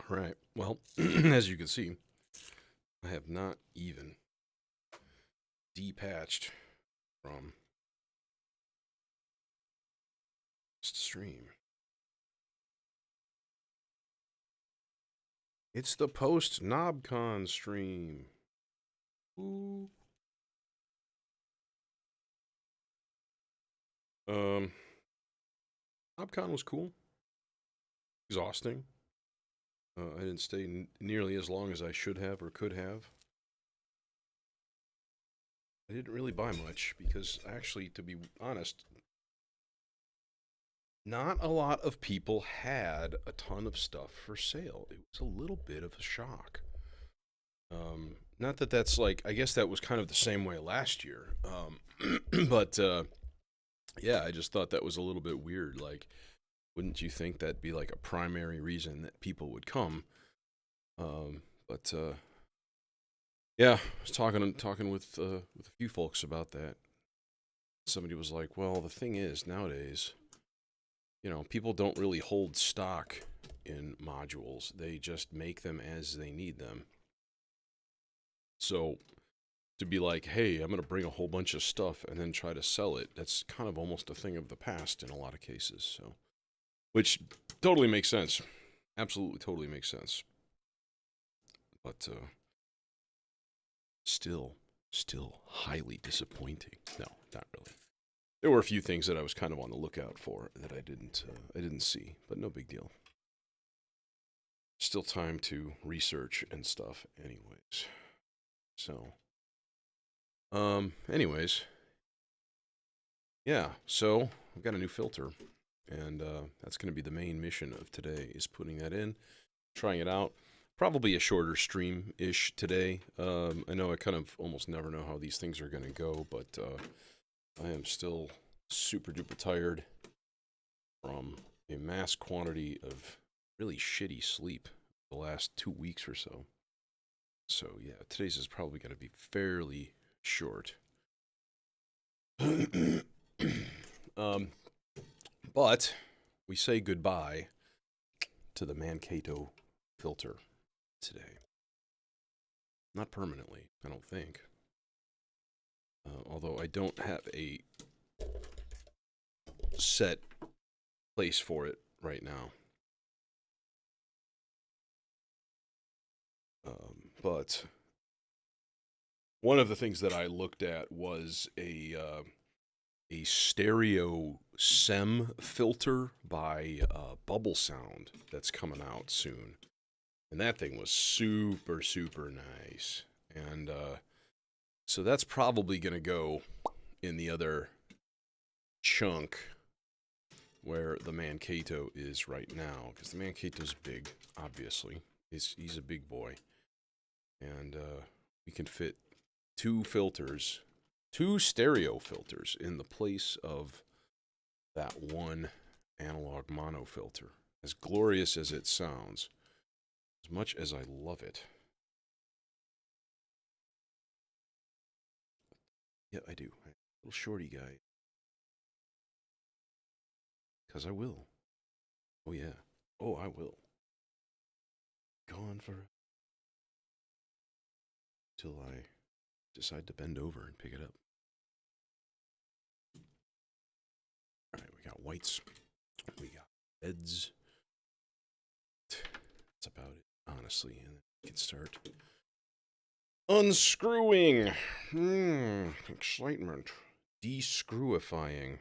Right. Well, as you can see, I have not even depatched from stream. It's the post NobCon stream. Ooh. Um, NobCon was cool. Exhausting. I didn't stay nearly as long as I should have or could have. I didn't really buy much because, actually, to be honest, not a lot of people had a ton of stuff for sale. It was a little bit of a shock. Not that that's like, I guess that was kind of the same way last year. But yeah, I just thought that was a little bit weird. Like, wouldn't you think that'd be like a primary reason that people would come? But yeah, I was talking with a few folks about that. Somebody was like, "Well, the thing is, nowadays, people don't really hold stock in modules. They just make them as they need them. So to be like, hey, I'm going to bring a whole bunch of stuff and then try to sell it, that's kind of almost a thing of the past in a lot of cases. So, which totally makes sense. Absolutely, totally makes sense. But still highly disappointing. No, not really. There were a few things that I was kind of on the lookout for that I didn't see, but no big deal. Still time to research and stuff, anyways. So, anyways, yeah. So I've got a new filter, and that's going to be the main mission of today: is putting that in, trying it out. Probably a shorter stream-ish today. I know I kind of almost never know how these things are going to go, but I am still super duper tired from a mass quantity of really shitty sleep the last 2 weeks or so. So yeah, today's is probably going to be fairly short. But we say goodbye to the Mankato filter today. Not permanently, I don't think. Although I don't have a set place for it right now. But one of the things that I looked at was a stereo SEM filter by Bubble Sound that's coming out soon. And that thing was super, super nice. And so that's probably going to go in the other chunk where the Mankato is right now. Because the Mankato's big, obviously. He's a big boy. And we can fit two stereo filters in the place of that one analog mono filter. As glorious as it sounds, as much as I love it. Yeah, I do. Little shorty guy. Because I will. Oh, yeah. Oh, I will. Gone for till I decide to bend over and pick it up. Alright, we got whites. We got reds. That's about it, honestly. And then we can start unscrewing. Excitement. Descrewifying.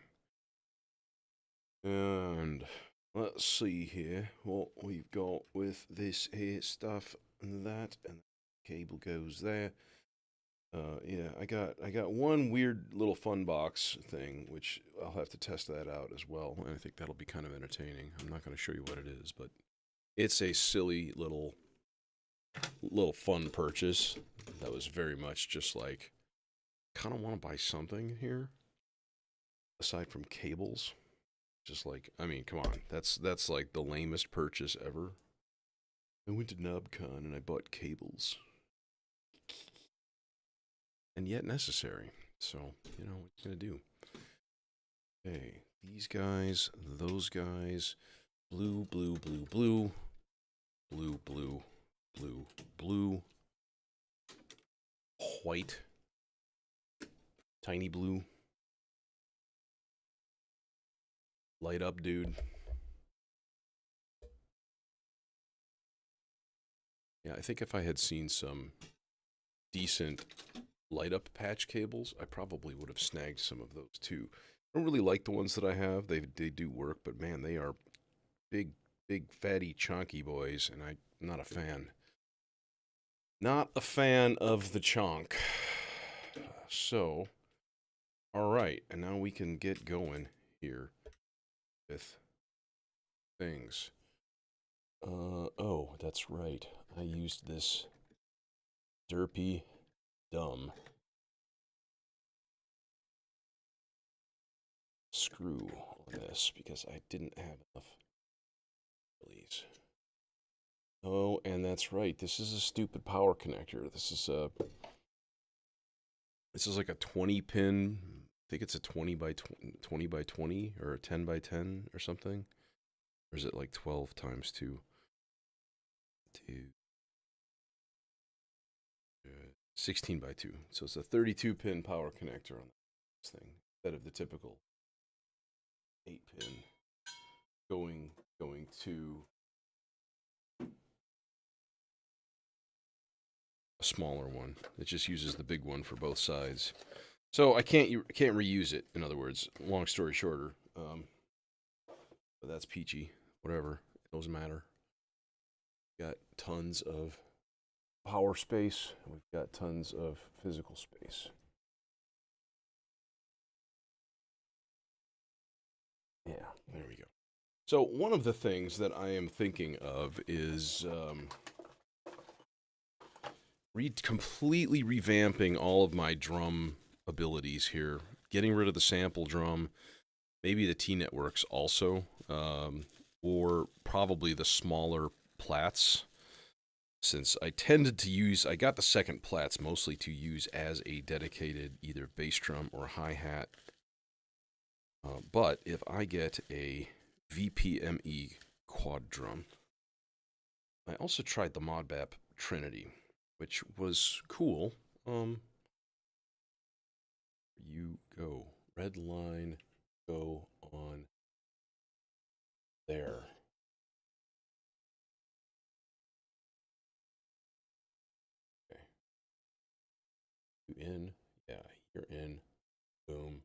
And let's see here what we've got with this here stuff and that, and the cable goes there. Yeah, I got one weird little fun box thing, which I'll have to test that out as well, and I think that'll be kind of entertaining. I'm not going to show you what it is, but it's a silly little fun purchase that was very much just like, kind of want to buy something here aside from cables. Just like, I mean, come on, that's like the lamest purchase ever. I went to NobCon and I bought cables. And yet necessary. So, what you gonna do? Okay, these guys, those guys, blue, blue, blue, blue, blue, blue, blue, blue, white, tiny blue. Light up, dude. Yeah, I think if I had seen some decent light up patch cables, I probably would have snagged some of those too. I don't really like the ones that I have. They do work, but man, they are big, big, fatty, chunky boys, and I'm not a fan. Not a fan of the chonk. So, all right, and now we can get going here with things. Oh, that's right. I used this derpy, dumb screw on this because I didn't have enough release. Oh, and that's right. This is a stupid power connector. This is like a 20 pin. I think it's a 20 by 20 by 20 or a 10 by 10 or something. Or is it like 12 times 2? 16 by 2. So it's a 32 pin power connector on this thing instead of the typical 8 pin going to a smaller one. It just uses the big one for both sides. So I can't reuse it. In other words, long story shorter, but that's peachy. Whatever, it doesn't matter. Got tons of power space. We've got tons of physical space. Yeah, there we go. So one of the things that I am thinking of is completely revamping all of my drum abilities here, getting rid of the sample drum, maybe the T-Networks also, or probably the smaller plats, since I tended to use, I got the second plats mostly to use as a dedicated either bass drum or hi-hat. But if I get a VPME quad drum, I also tried the Modbap Trinity, which was cool. You go. Red line, go on there. Okay. You in? Yeah, you're in. Boom.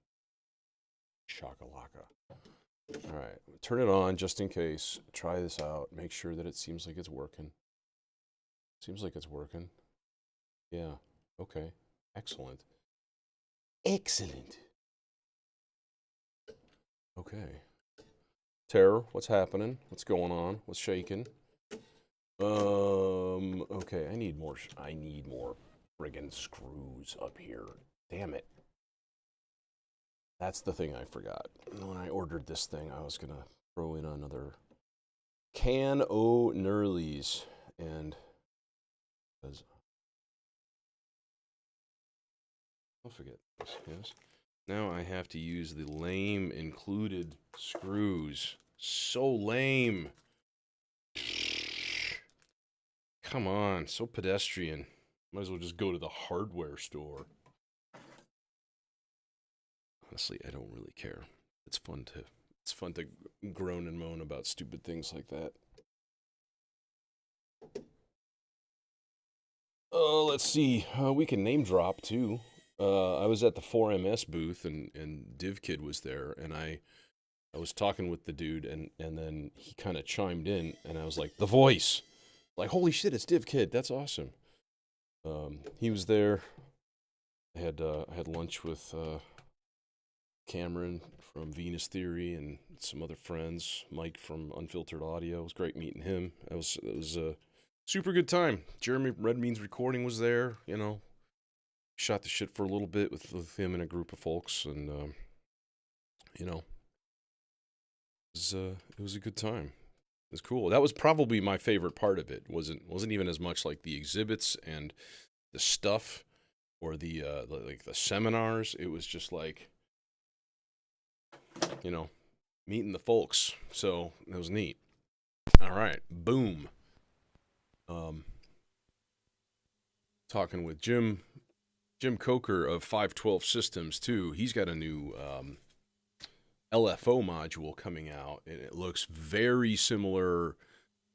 Shakalaka. All right, turn it on just in case. Try this out. Make sure that it seems like it's working. Seems like it's working. Yeah. Okay. Excellent. Excellent. Okay. Terror, what's happening? What's going on? What's shaking? Okay, I need more friggin' screws up here. Damn it. That's the thing I forgot. When I ordered this thing, I was gonna throw in another can o' Nurleys, and I'll forget this. Yes. Now I have to use the lame included screws. So lame. Come on, so pedestrian. Might as well just go to the hardware store. Honestly, I don't really care. It's fun to groan and moan about stupid things like that. Let's see. We can name drop too. I was at the 4MS booth and DivKid was there, and I was talking with the dude, and then he kind of chimed in, and I was like, the voice, like, holy shit, it's DivKid. That's awesome. He was there. I had lunch with Cameron from Venus Theory and some other friends. Mike from Unfiltered Audio. It was great meeting him. It was a super good time. Jeremy Redmean's recording was there. You know, shot the shit for a little bit with him and a group of folks, and you know, it was a good time. It was cool. That was probably my favorite part of it. Wasn't even as much like the exhibits and the stuff or the like the seminars. It was just like, you know, meeting the folks. So it was neat. All right, boom. Um, talking with Jim Coker of 512 Systems too. He's got a new LFO module coming out, and it looks very similar.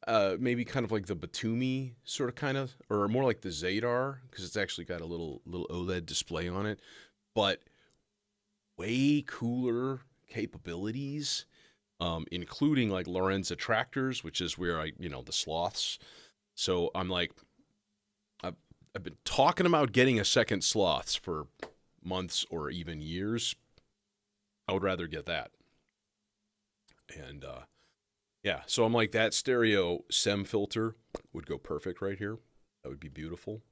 Maybe kind of like the Batumi sort of kind of, or more like the Zadar, because it's actually got a little OLED display on it, but way cooler capabilities, including like Lorenz attractors, which is where the sloths. So I'm like, I've, I've been talking about getting a second sloths for months or even years. I would rather get that. And yeah, so I'm like, that stereo SEM filter would go perfect right here. That would be beautiful.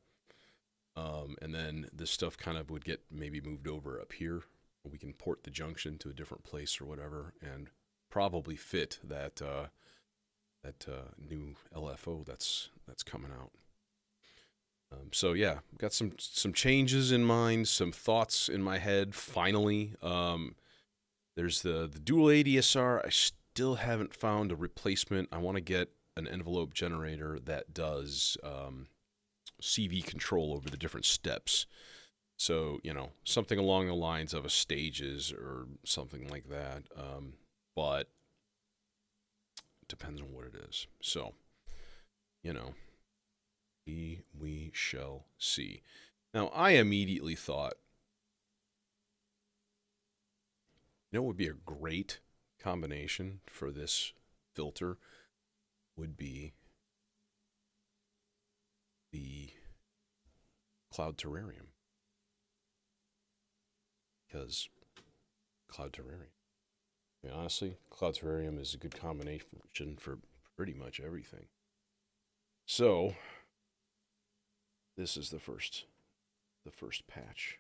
And then this stuff kind of would get maybe moved over up here. We can port the junction to a different place or whatever, and probably fit that new LFO that's coming out. So yeah, got some changes in mind, some thoughts in my head. Finally, there's the dual ADSR. I still haven't found a replacement. I want to get an envelope generator that does CV control over the different steps. So, something along the lines of a stages or something like that. But it depends on what it is. So, you know, we shall see. Now, I immediately thought, what would be a great combination for this filter would be the Cloud Terrarium. Because Cloud Terrarium. I mean, honestly, Cloud Terrarium is a good combination for pretty much everything. So, this is the first patch.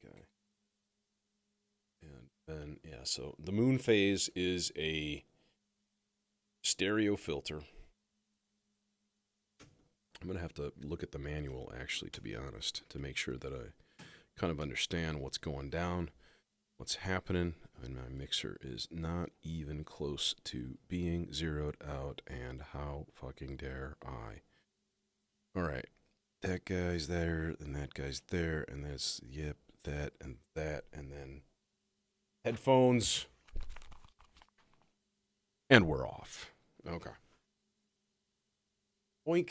Okay. And then, yeah, so the Moon Phase is a stereo filter. I'm going to have to look at the manual, actually, to be honest, to make sure that I kind of understand what's going down, what's happening, and my mixer is not even close to being zeroed out, and how fucking dare I. Alright, that guy's there, and that guy's there, and that's, yep, that, and then headphones, and we're off. Okay. Boink.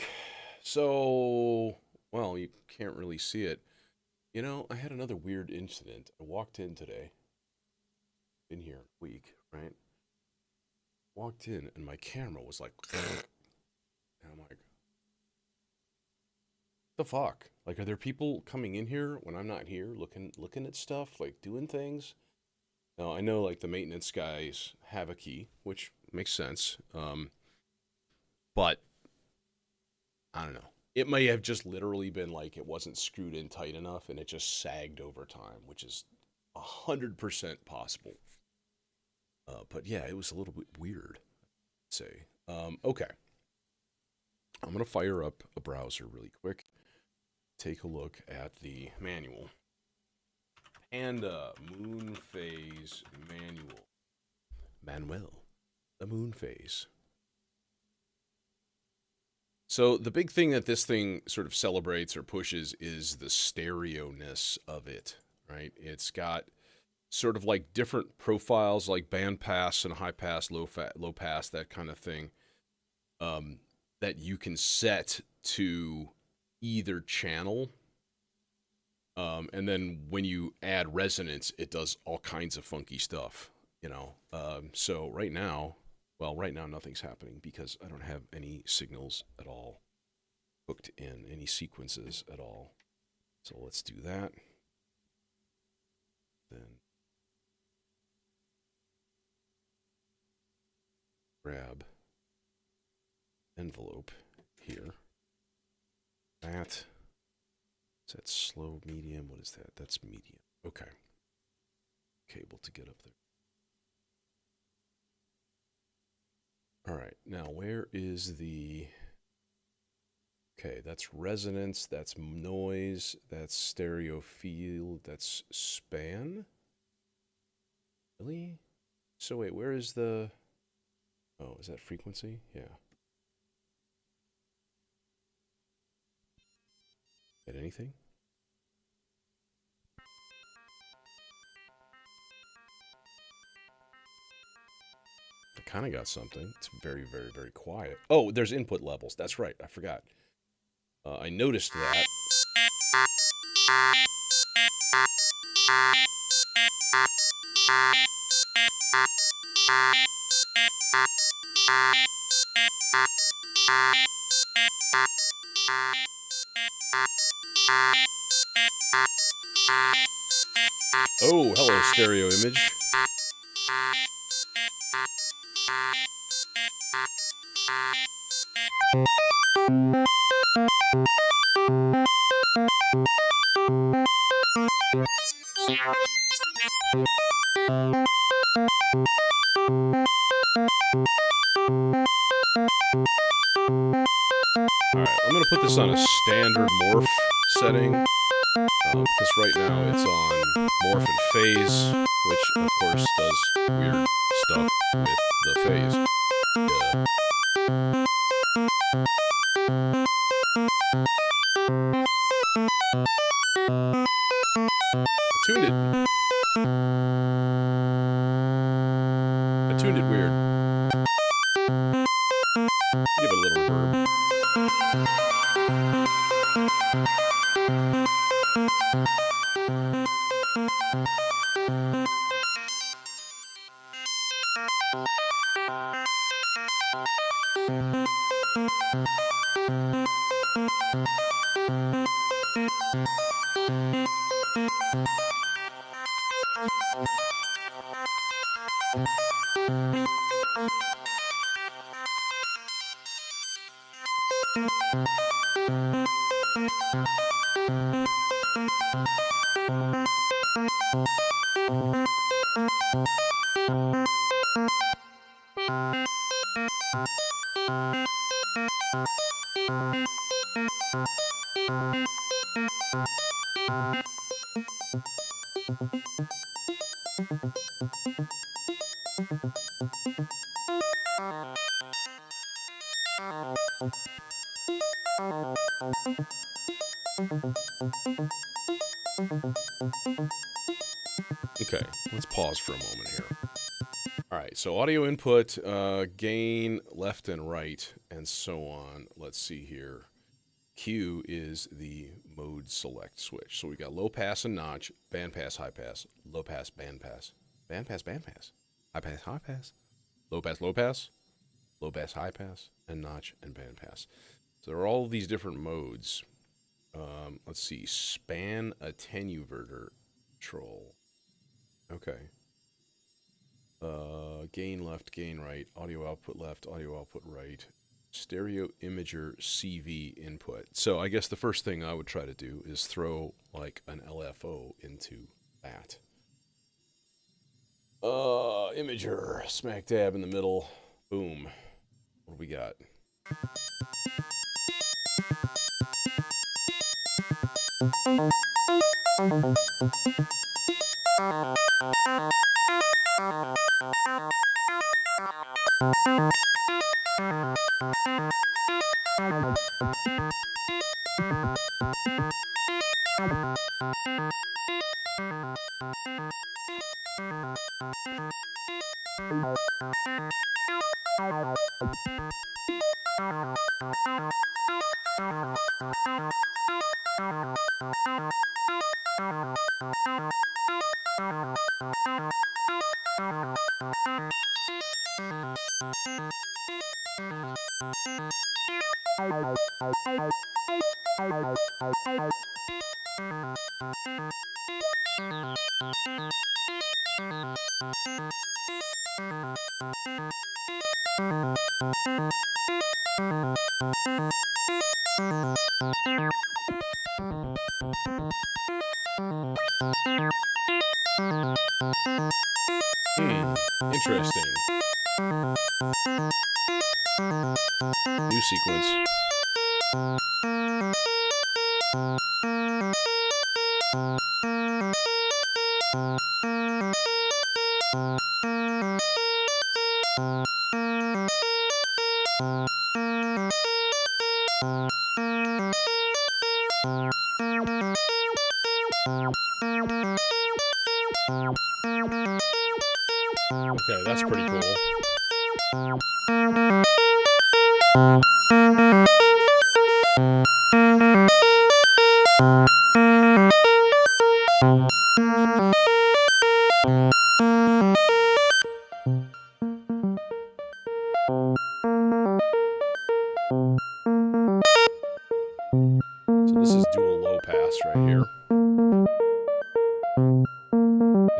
So, well, you can't really see it. I had another weird incident. I walked in today, been here a week, right? Walked in, and my camera was like, and I'm like, the fuck? Like, are there people coming in here when I'm not here, looking at stuff, like doing things? Now I know like the maintenance guys have a key, which makes sense. But I don't know. It may have just literally been like it wasn't screwed in tight enough, and it just sagged over time, which is 100% possible. But yeah, it was a little bit weird, I'd say. Okay, I'm gonna fire up a browser really quick. Take a look at the manual. Panda Moon Phase manual. Manuel, the Moon Phase. So the big thing that this thing sort of celebrates or pushes is the stereo-ness of it, right? It's got sort of like different profiles, like band pass and high pass, low pass, that kind of thing, that you can set to either channel. And then when you add resonance, it does all kinds of funky stuff, So right now nothing's happening because I don't have any signals at all hooked in, any sequences at all. So let's do that. Then grab envelope here. That is that slow, medium. What is that? That's medium. Okay. Cable to get up there. All right. Now where is the? Okay, that's resonance, that's noise, that's stereo field, that's span. Really? So wait, where is the? Oh, is that frequency? Yeah. anything? I kind of got something. It's very, very, very quiet. Oh, there's input levels. That's right. I forgot. I noticed that. Oh, hello, stereo image. Alright, I'm going to put this on a standard morph setting, because right now it's on morph and phase, which of course does weird stuff with the phase. I tuned it weird. Give it a little reverb. Okay, let's pause for a moment here. Alright, so audio input, gain left and right, and so on. Let's see here. Q is the mode select switch. So we got low pass and notch, band pass, high pass, low pass, band pass, band pass, band pass, high pass, high pass, low pass, low pass, low pass, high pass, and notch and band pass. So there are all these different modes. Let's see, span attenuverter control. Okay. Gain left, gain right, audio output left, audio output right, stereo imager CV input. So I guess the first thing I would try to do is throw like an LFO into that. Imager, smack dab in the middle. Boom. What do we got? Interesting. New sequence. Okay, that's pretty cool. So this is dual low pass right here.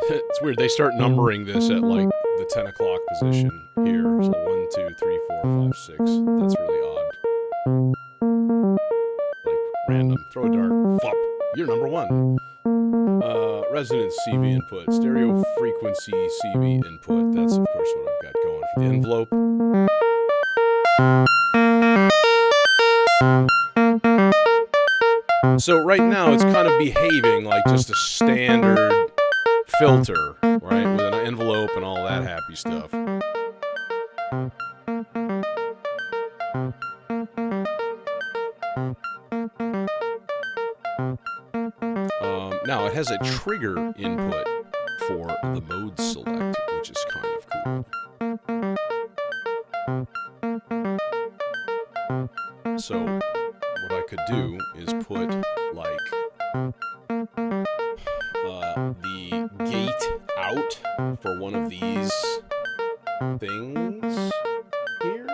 It's weird, they start numbering this at like the 10 o'clock position here. So 1, 2, 3, 4, 5, 6. That's really odd. Like random. Throw a dart. Flop. You're number 1. Resonance CV input. Stereo frequency CV input. That's of course what I've got going for the envelope. So right now it's kind of behaving like just a standard filter, right? With an envelope and all that happy stuff. Now it has a trigger input for the mode select, which is kind of cool. So what I could do is put like the gate out for one of these things here.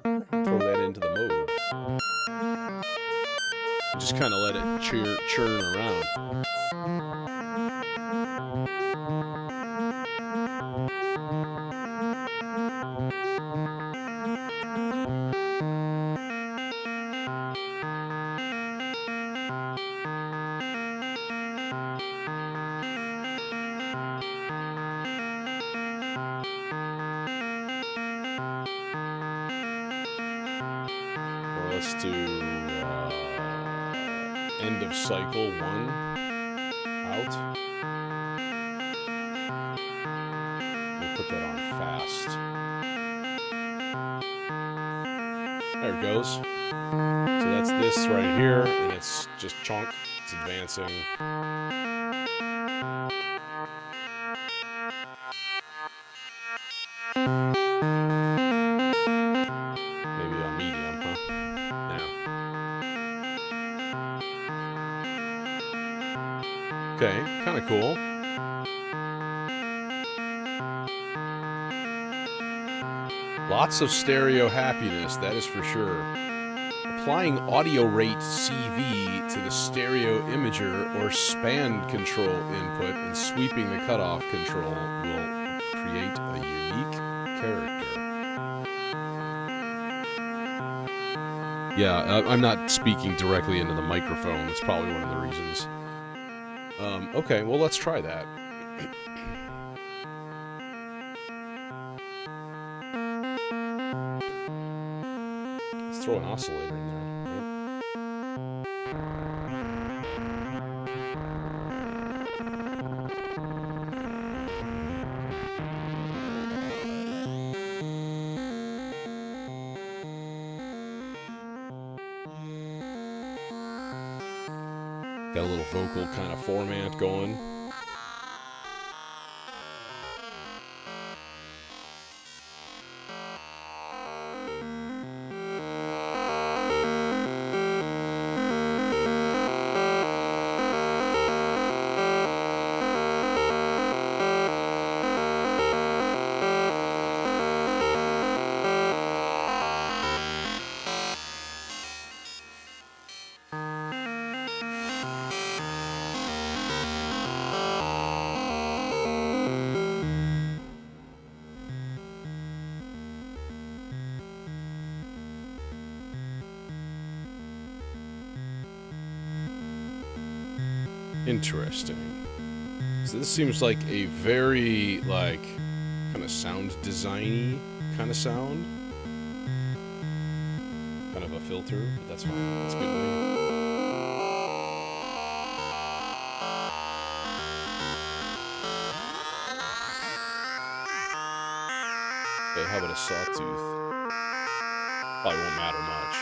Throw that into the mode. Just kind of let it churn around. Let's do end of cycle 1 out. We'll put that on fast. There it goes. So that's this right here, and it's just chunk. It's advancing. Okay, kind of cool. Lots of stereo happiness, that is for sure. Applying audio rate CV to the stereo imager or span control input and sweeping the cutoff control will create a unique character. Yeah, I'm not speaking directly into the microphone. It's probably one of the reasons. Okay, well, let's try that. Let's throw an oscillator in there, Got a little vocal kind of format going. Interesting. So this seems like a very, like, kind of sound designy kind of sound. Kind of a filter, but that's fine. That's good to me. Okay, how about a sawtooth? Probably won't matter much.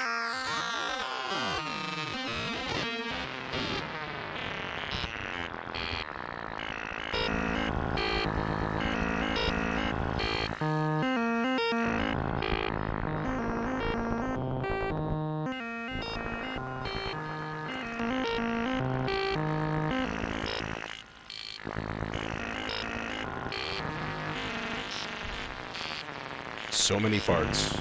So many farts.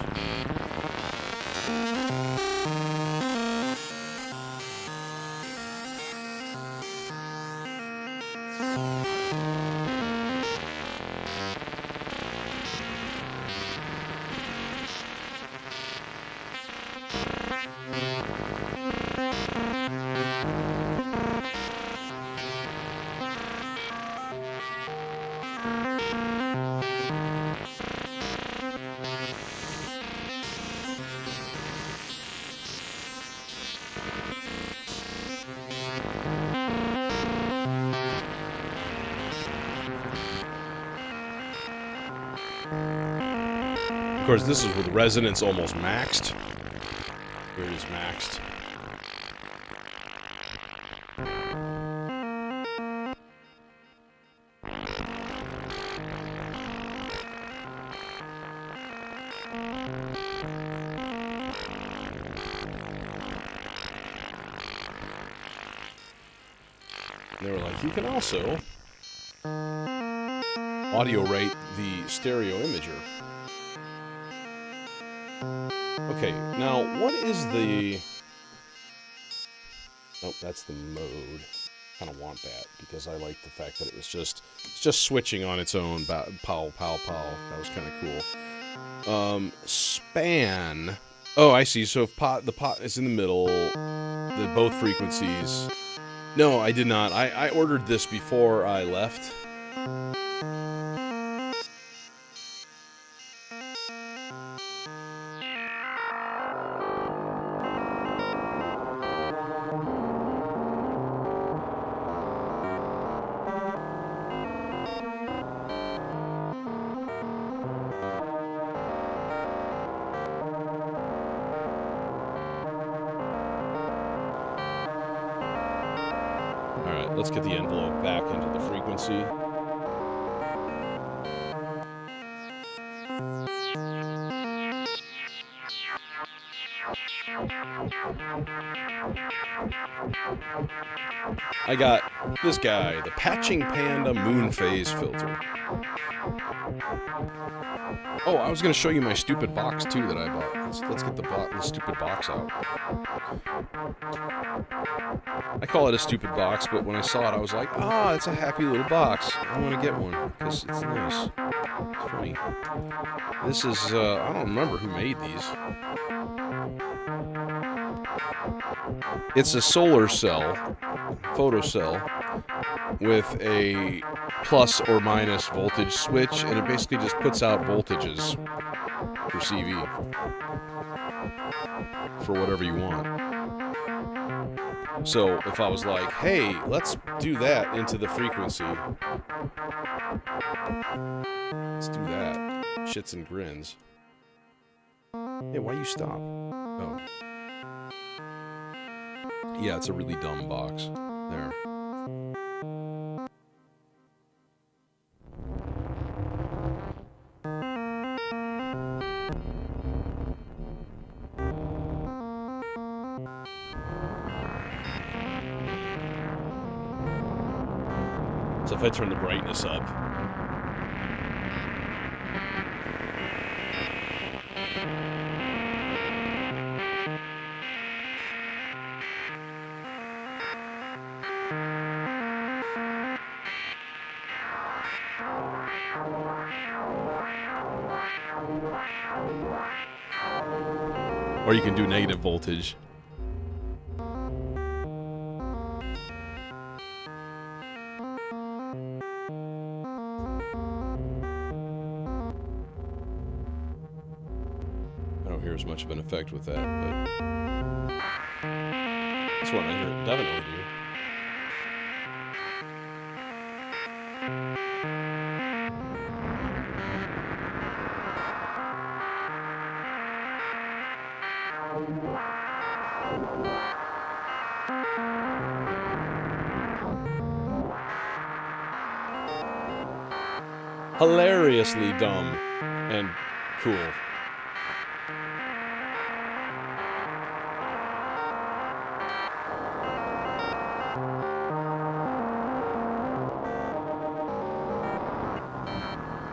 Of course, this is with resonance almost maxed. Here it is maxed. And they were like, you can also audio rate the stereo imager. Okay, now what is the... Nope, that's the mode. Kind of want that because I like the fact that it's just switching on its own. Pow, pow, pow. That was kind of cool. Span. Oh, I see. So if the pot is in the middle, both frequencies. No, I did not. I ordered this before I left. Alright, let's get the envelope back into the frequency. I got this guy, the Patching Panda Moon Phase filter. Oh, I was going to show you my stupid box, too, that I bought. Let's get the stupid box out. I call it a stupid box, but when I saw it, I was like, ah, it's a happy little box. I want to get one, because it's nice. It's funny. This is, I don't remember who made these. It's a solar cell, photocell, with a plus or minus voltage switch, and it basically just puts out voltages for CV for whatever you want. So if I was like, hey, let's do that into the frequency, let's do that. Shits and grins. Hey, why you stop? Oh. Yeah, it's a really dumb box. There. So if I turn the brightness up, or you can do negative voltage. I don't hear as much of an effect with that, but this one I hear it definitely do. Hilariously dumb and cool.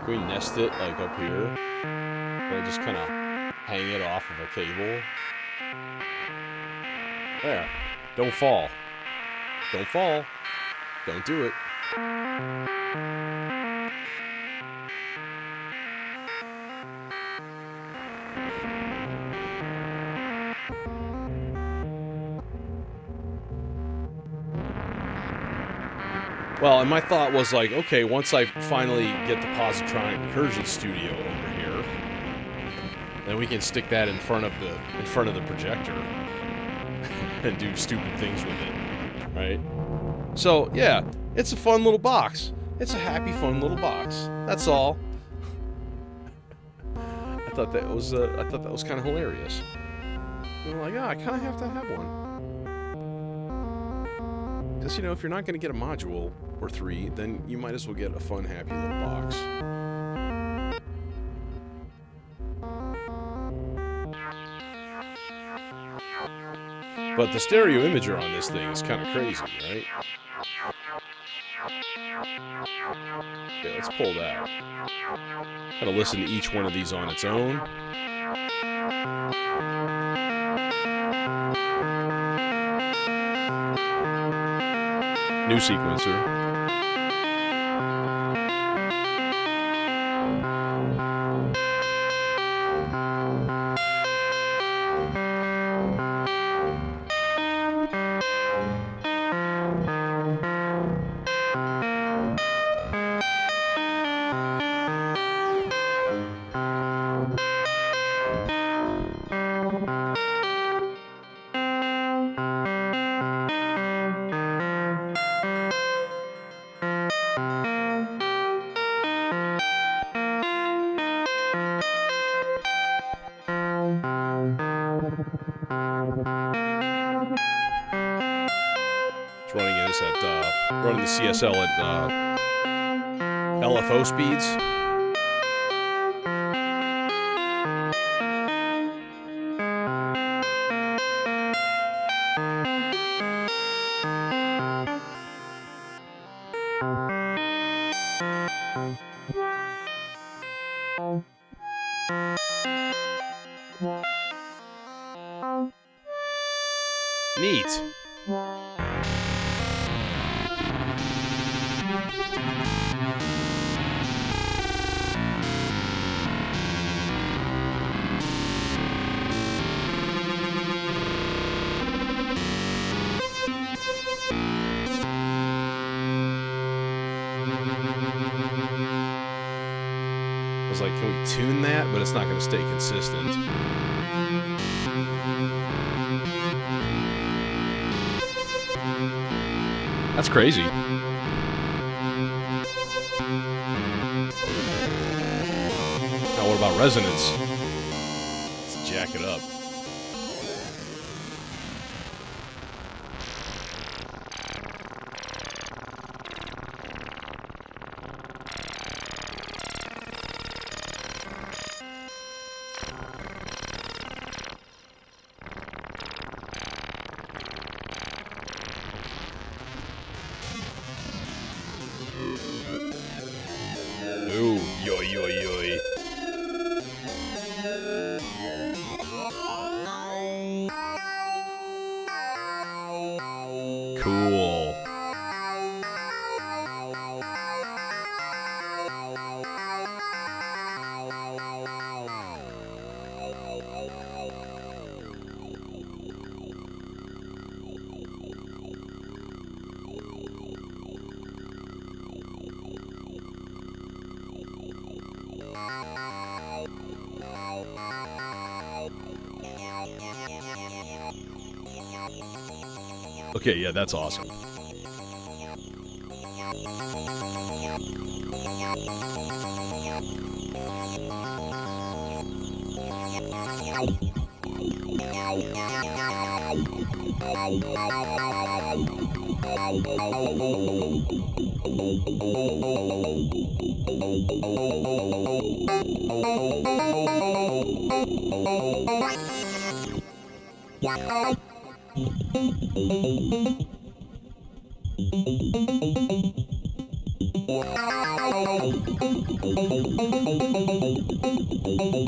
Can we nest it like up here? And I just kind of hang it off of a cable. There. Don't fall. Don't fall. Don't do it. Well, and my thought was like, okay, once I finally get the Positronic Recursion Studio over here, then we can stick that in front of the projector and do stupid things with it, right? So yeah, it's a fun little box. It's a happy, fun little box. That's all. I thought that was kind of hilarious. I'm like, I kind of have to have one. Because, you know, if you're not going to get a module or 3, then you might as well get a fun, happy little box. But the stereo imager on this thing is kind of crazy, right? Okay, let's pull that. Gotta listen to each one of these on its own. New sequencer. Running the CSL at LFO speeds. Neat. I was like, can we tune that? But it's not going to stay consistent. That's crazy. Now what about resonance? Let's jack it up. Ooh, yoy, yoy, yoy. Cool. Okay, yeah, that's awesome.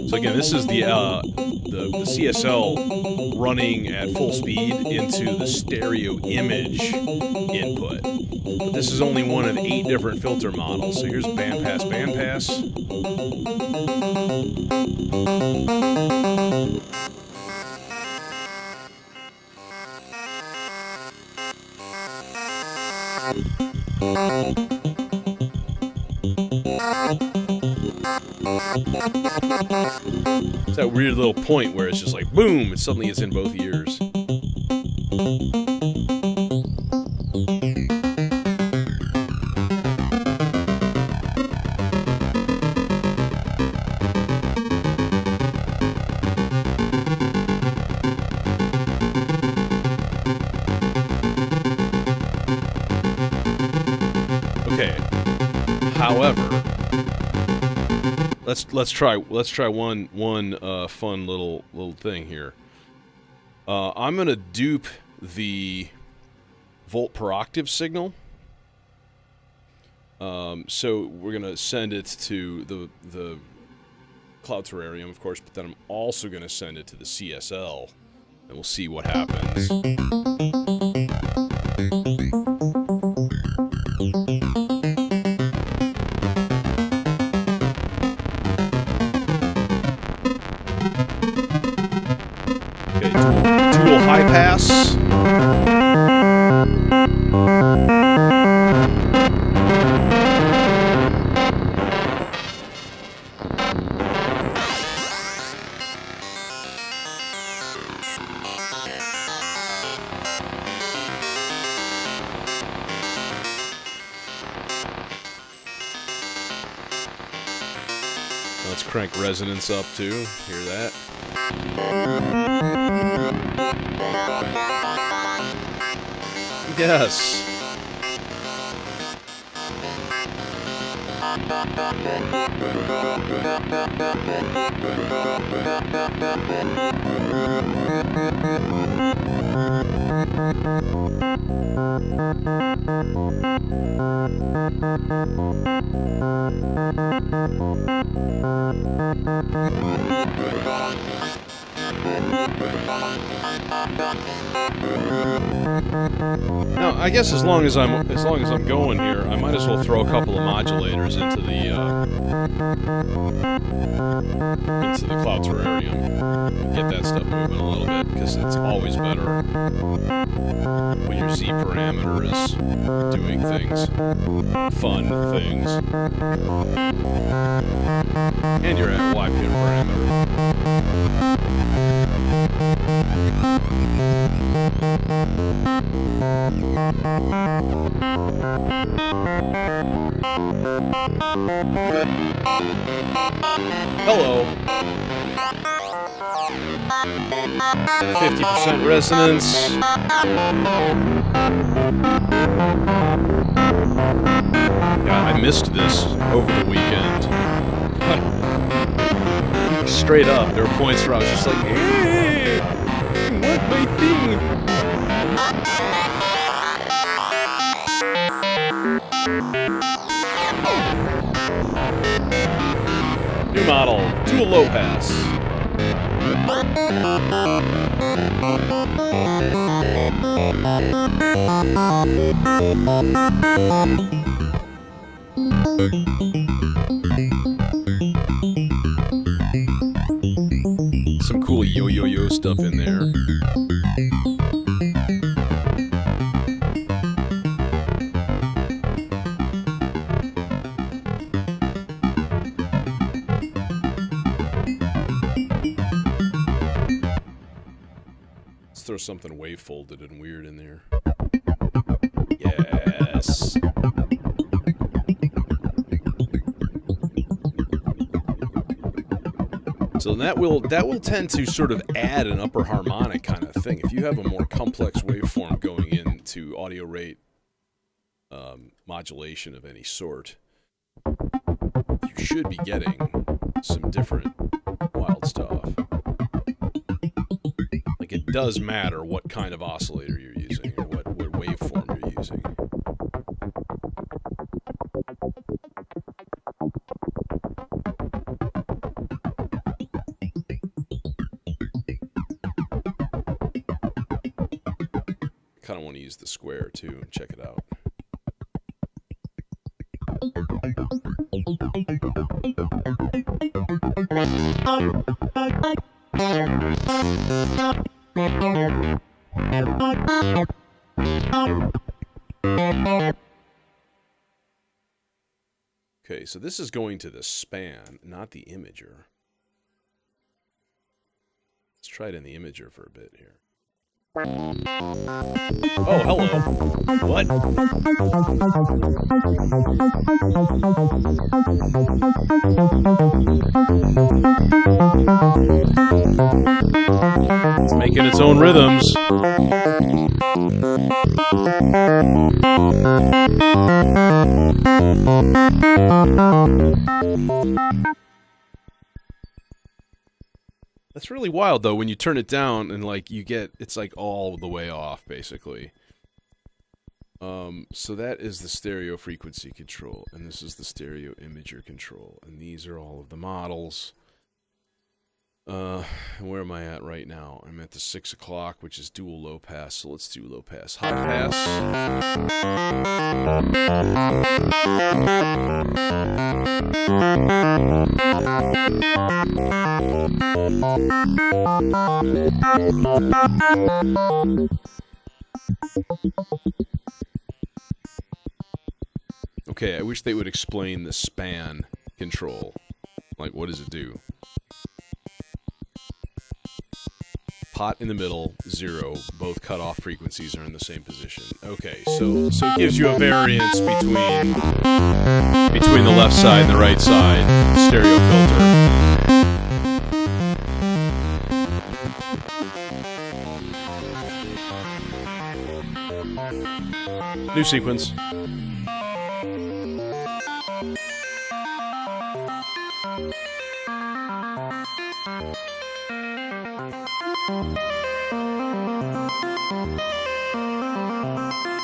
So again, this is the CSL running at full speed into the stereo image input. But this is only one of 8 different filter models. So here's bandpass, bandpass. It's that weird little point where it's just like boom, and suddenly it's in both ears. Okay. However, let's try one fun little thing here. I'm gonna dupe the volt per octave signal. So we're gonna send it to the cloud terrarium, of course, but then I'm also gonna send it to the CSL, and we'll see what happens. Dual high pass. Let's crank resonance up too. Hear that? Yes. Now, I guess as long as I'm going here, I might as well throw a couple of modulators into the cloud terrarium and get that stuff moving a little bit, because it's always better when your Z parameter is doing things, fun things, and your Y parameter. Hello. 50% resonance. Yeah, I missed this over the weekend. Straight up, there were points where I was just like, hey, what my thing? New model, dual low pass. Some cool yo-yo-yo stuff in there. Let's throw something wave-folded and weird in there. Yes. So that will tend to sort of add an upper harmonic kind of thing. If you have a more complex waveform going into audio rate modulation of any sort, you should be getting some different wild stuff. Like, it does matter what kind of oscillator you're using or what waveform you're using. kind of want to use the square too and check it out. Okay, so this is going to the span, not the imager. Let's try it in the imager for a bit here. Oh, hello. What? It's making its own rhythms. That's really wild, though, when you turn it down and, like, you get, it's, like, all the way off, basically. So that is the stereo frequency control, and this is the stereo imager control, and these are all of the models. Where am I at right now? I'm at the 6 o'clock, which is dual low pass, so let's do low pass. High pass. Okay, I wish they would explain the span control. Like, what does it do? Pot in the middle, 0. Both cutoff frequencies are in the same position. Okay, so it gives you a variance between the left side and the right side stereo filter. New sequence.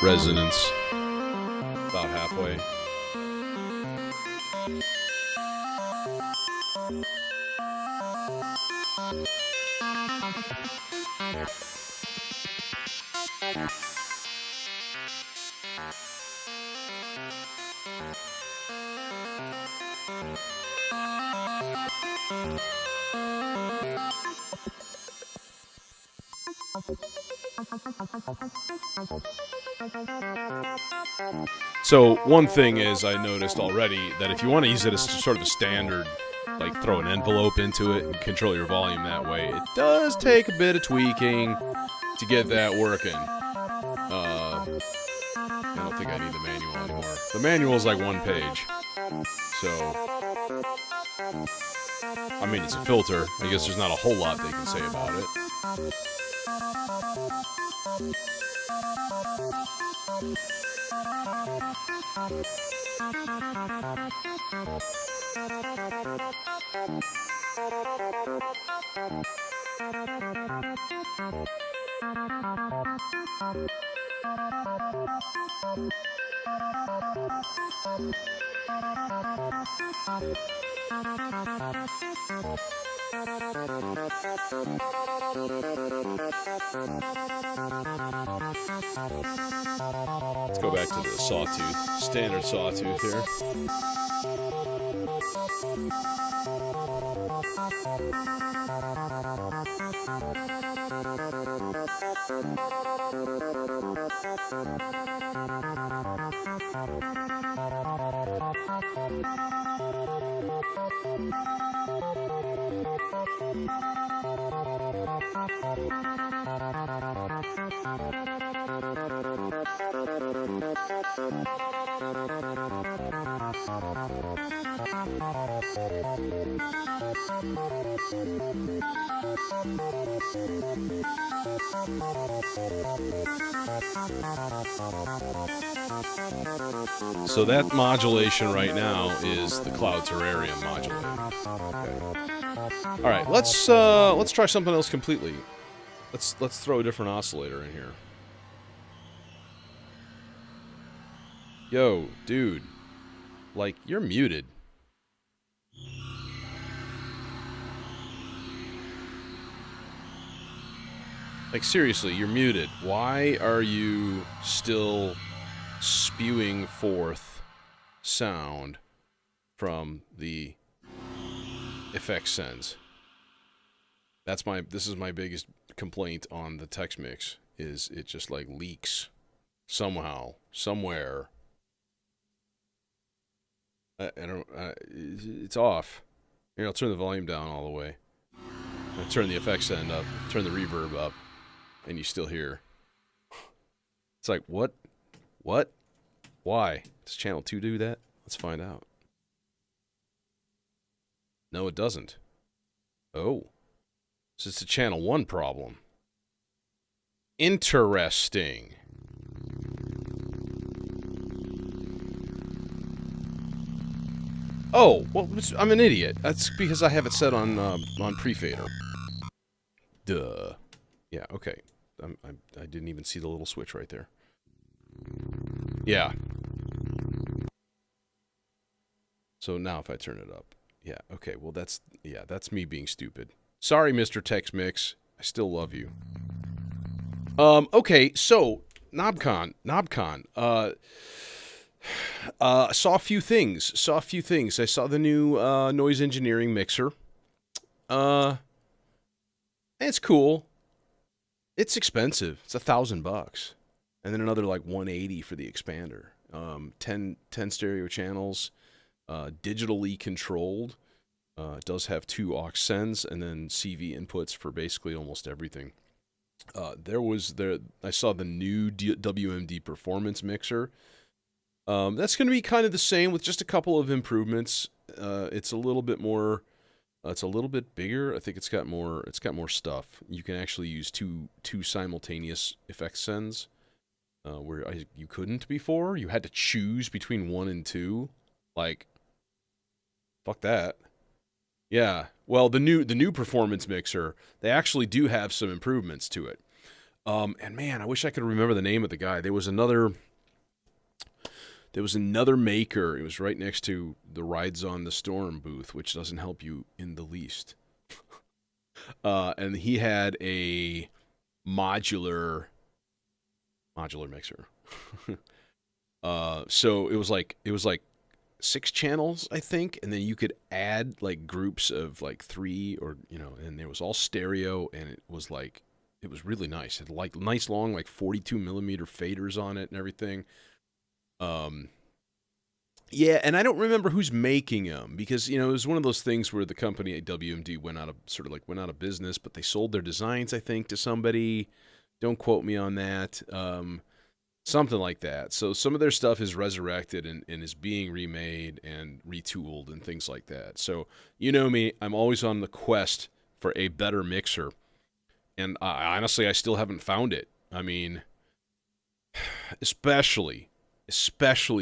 Resonance. About halfway. So one thing is I noticed already that if you want to use it as sort of a standard, like throw an envelope into it and control your volume that way, it does take a bit of tweaking to get that working. I don't think I need the manual anymore. The manual is like 1 page. So, I mean, it's a filter. I guess there's not a whole lot they can say about it. Let's go back to the sawtooth, standard sawtooth here. So that modulation right now is the cloud terrarium modulator. Okay. All right, let's try something else completely. Let's throw a different oscillator in here. Yo, dude, like you're muted. Like, seriously, you're muted. Why are you still spewing forth sound from the effect sends? This is my biggest complaint on the text mix, is it just like leaks somehow, somewhere. I don't, it's off. Here, I'll turn the volume down all the way. I'll turn the effects end up, turn the reverb up, and you still hear. It's like, what? What? Why? Does channel 2 do that? Let's find out. No, it doesn't. Oh. So it's a channel 1 problem. Interesting. Oh, well, I'm an idiot. That's because I have it set on pre-fader. Duh. Yeah, okay. I didn't even see the little switch right there. Yeah. So now if I turn it up. Yeah, okay. Well, that's me being stupid. Sorry, Mr. Tex Mix. I still love you. Okay, so KnobCon. I saw a few things. I saw the new noise engineering mixer. It's cool. It's expensive. It's $1,000, and then another like 180 for the expander. 10 stereo channels, digitally controlled. It does have 2 aux sends and then CV inputs for basically almost everything. I saw the new WMD performance mixer. That's going to be kind of the same with just a couple of improvements. It's a little bit more. It's a little bit bigger. I think it's got more stuff. You can actually use two simultaneous effect sends, where you couldn't before. You had to choose between 1 and 2. Like, fuck that. Yeah. Well, the new performance mixer, they actually do have some improvements to it. And man, I wish I could remember the name of the guy. There was another maker. It was right next to the Rides on the Storm booth, which doesn't help you in the least. And he had a modular mixer. So it was like 6 channels, I think, and then you could add like groups of like 3, or and it was all stereo, and it was really nice. It had like nice long like 42 millimeter faders on it and everything. Yeah, and I don't remember who's making them, because it was one of those things where the company at WMD went out of business, but they sold their designs, I think, to somebody. Don't quote me on that. Something like that. So some of their stuff is resurrected and is being remade and retooled and things like that. So you know me, I'm always on the quest for a better mixer, and honestly, I still haven't found it. I mean, especially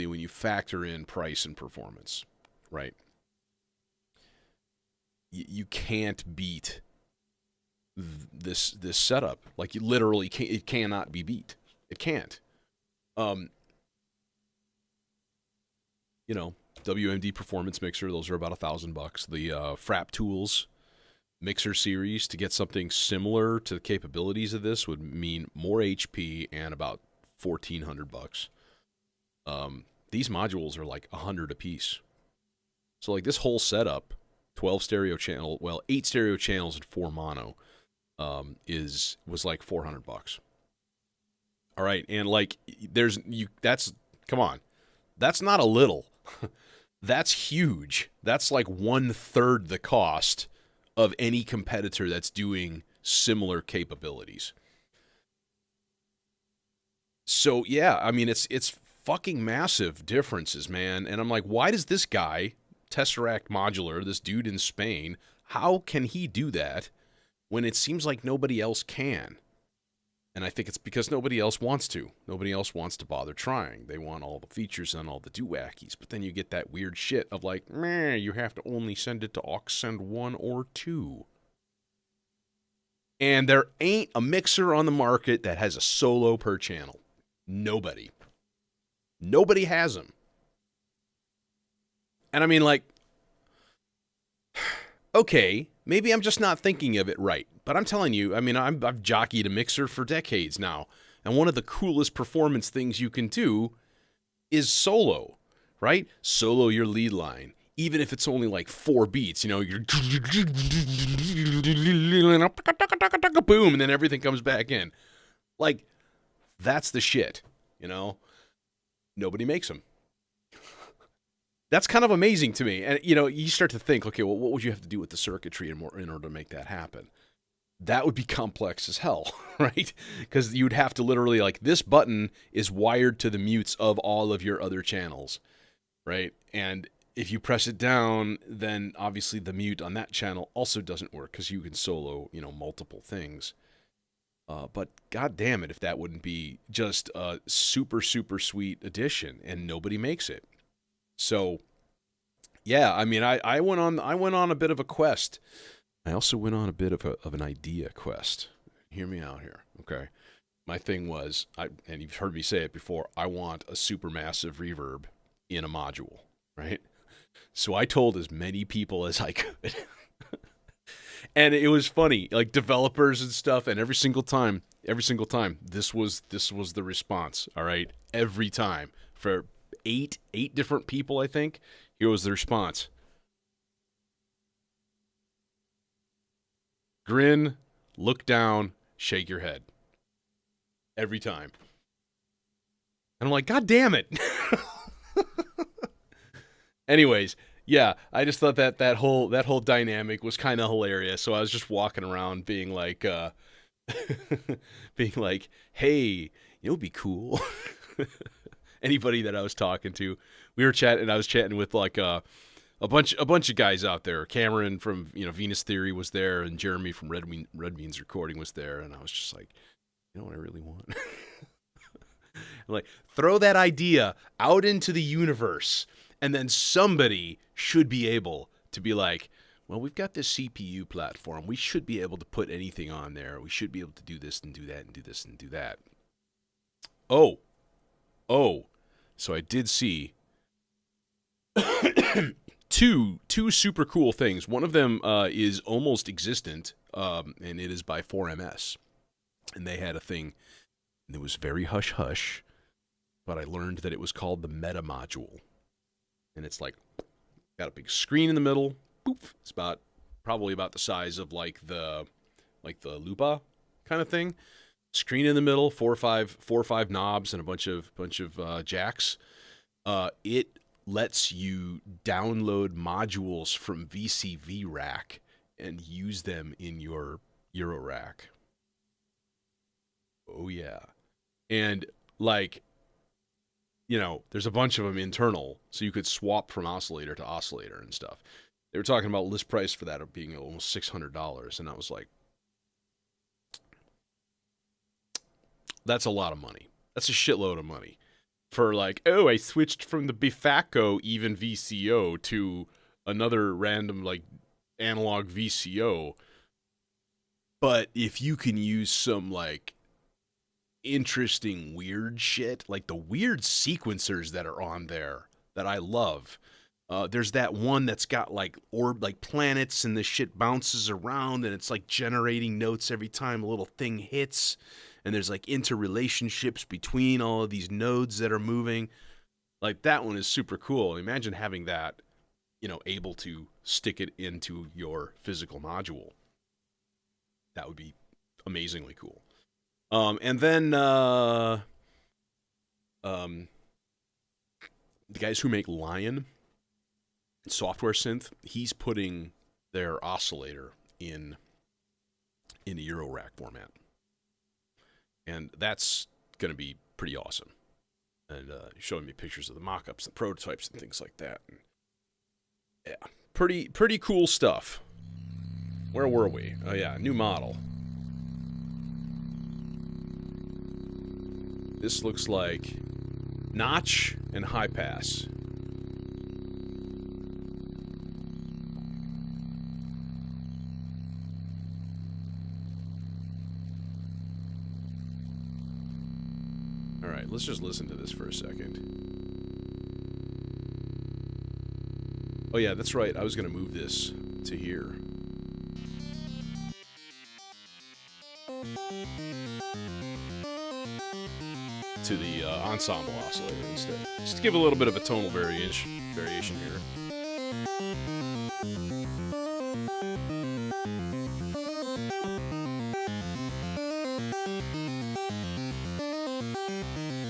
when you factor in price and performance, right? You can't beat this setup. Like, you literally can't. It cannot be beat. It can't. WMD performance mixer. Those are about $1,000. The Frap Tools mixer series, to get something similar to the capabilities of this, would mean more HP and about $1,400. These modules are like 100 a piece. So like this whole setup, 8 stereo channels and 4 mono, was like $400. All right, and like come on, that's not a little, that's huge. That's like 1/3 the cost of any competitor that's doing similar capabilities. So yeah, I mean it's fucking massive differences, man. And I'm like, why does this guy, Tesseract Modular, this dude in Spain, how can he do that when it seems like nobody else can? And I think it's because nobody else wants to. Nobody else wants to bother trying. They want all the features and all the doohackies. But then you get that weird shit of like, meh, you have to only send it to aux send 1 or 2. And there ain't a mixer on the market that has a solo per channel. Nobody has them. And I mean, like, okay, maybe I'm just not thinking of it right. But I'm telling you, I mean, I've jockeyed a mixer for decades now. And one of the coolest performance things you can do is solo, right? Solo your lead line. Even if it's only like 4 beats, you know, you're boom, and then everything comes back in. Like, that's the shit, you know? Nobody makes them. That's kind of amazing to me. And, you know, you start to think, okay, well, what would you have to do with the circuitry in order to make that happen? That would be complex as hell, right? Because you'd have to literally, like, this button is wired to the mutes of all of your other channels, right? And if you press it down, then obviously the mute on that channel also doesn't work because you can solo, you know, multiple things. But god damn it if that wouldn't be just a super, super sweet addition, and nobody makes it. So, yeah, I mean, I went on a bit of a quest. I also went on a bit of an idea quest. Hear me out here, okay? My thing was, and you've heard me say it before, I want a supermassive reverb in a module, right? So I told as many people as I could. And it was funny, like developers and stuff, and every single time, this was the response, all right? Every time. For eight different people, I think, here was the response. Grin, look down, shake your head. Every time. And I'm like, god damn it. Anyways, yeah, I just thought that whole dynamic was kind of hilarious. So I was just walking around being like, hey, you know, it'd be cool. Anybody that I was talking to, we were chatting. I was chatting with like a bunch of guys out there. Cameron from, you know, Venus Theory was there, and Jeremy from Red Beans Recording was there, and I was just like, you know what I really want? Like, throw that idea out into the universe, and then somebody should be able to be like, well, we've got this CPU platform. We should be able to put anything on there. We should be able to do this and do that and do this and do that. Oh. So I did see two super cool things. One of them is almost existent, and it is by 4MS. And they had a thing that was very hush-hush, but I learned that it was called the Meta Module. And it's like, got a big screen in the middle. Poof. It's probably about the size of like the Lupa kind of thing. Screen in the middle, four or five knobs and a bunch of jacks. It lets you download modules from Eurorack and use them in your Eurorack. Oh yeah. And like, you know, there's a bunch of them internal, so you could swap from oscillator to oscillator and stuff. They were talking about list price for that of being almost $600, and I was like, that's a lot of money. That's a shitload of money. For like, oh, I switched from the Bifaco even VCO to another random like analog VCO. But if you can use some like interesting weird shit, like the weird sequencers that are on there that I love. There's that one that's got like planets, and the shit bounces around, and it's like generating notes every time a little thing hits. And there's like interrelationships between all of these nodes that are moving. Like that one is super cool. Imagine having that, you know, able to stick it into your physical module. That would be amazingly cool. And then the guys who make Lion software synth, he's putting their oscillator in a Eurorack format. And that's going to be pretty awesome. And showing me pictures of the mock-ups, the prototypes, and things like that. And yeah, pretty cool stuff. Where were we? Oh yeah, new model. This looks like notch and high pass. All right, let's just listen to this for a second. Oh yeah, that's right. I was going to move this to here. to the ensemble oscillator instead, just to give a little bit of a tonal variation here.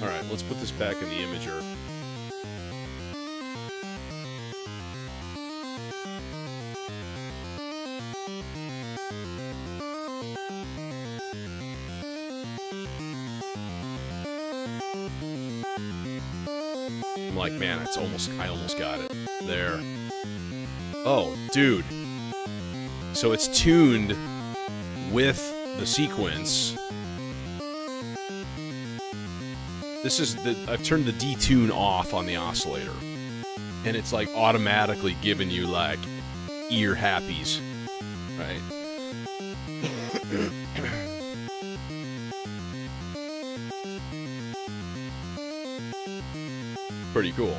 All right, let's put this back in the imager. I'm like, man, I almost got it. There. Oh, dude. So it's tuned with the sequence. I've turned the detune off on the oscillator. And it's like automatically giving you like ear happies. Right? Pretty cool.